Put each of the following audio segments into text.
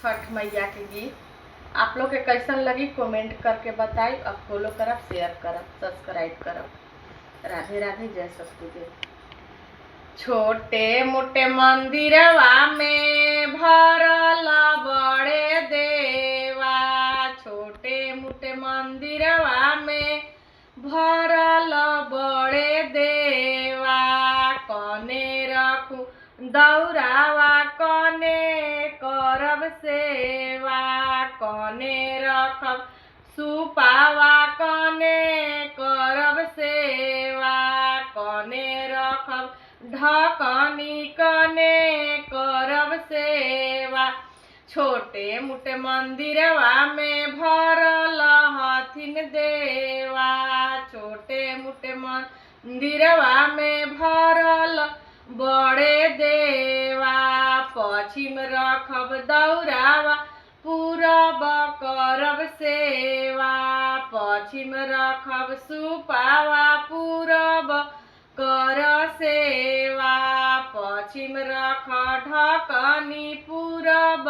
छठ मैया के गीत आप लोग के कैसन लगी कमेंट करके बताई। अब फॉलो करब, शेयर करब, सब्सक्राइब करब। राधे राधे, जय सतगुरुदेव। छोटे मोटे मंदिरवा में भरल बड़े देवा, छोटे मोटे मंदिरवा में भरल बड़े देवा। कने रखू दौरावा, कने करब सेवा, कने रखब सुपावा, कने करब सेवा, कने रखब ढकनी, कने करब सेवा। छोटे मोटे मंदिरवा में भरल हथिन देवा, छोटे मोटे मंदिरवा में भरल बड़े देवा। पश्चिम रखब दौरावा, पूरब करब सेवा, पश्चिम रखब सुपावा, पूरब कर सेवा, पश्चिम रख ढकनी, पूरब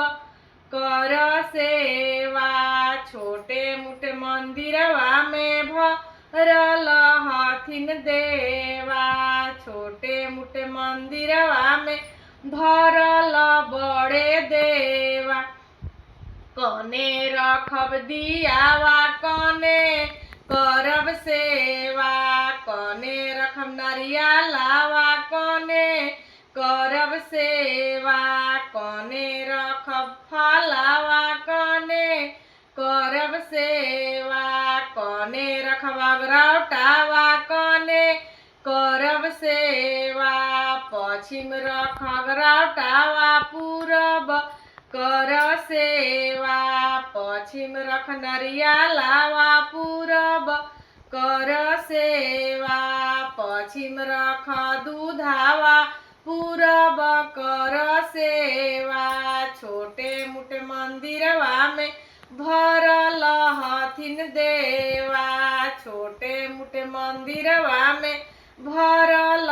कर सेवा। छोटे मोटे मंदिरवा में भरल हथिन देवा, छोटे मोटे मंदिरवा में भरल बड़े देवा। कने रखब दियावा, कने करब सेवा, कने रखब नरियलावा, कने करब सेवा, कने रखब फलावा, कने करब सेवा, कने रखब अगरौटावा, कने करब सेवा। पश्चिम रख अगरौटावा, पूरब कर सेवा, पश्चिम रख नरियलावा, पूरब कर सेवा, पश्चिम रख दूधावा, पूरब कर सेवा। छोटे मोटे मंदिरवा में भरल हथिन देवा, छोटे मोटे मंदिरवा में भरल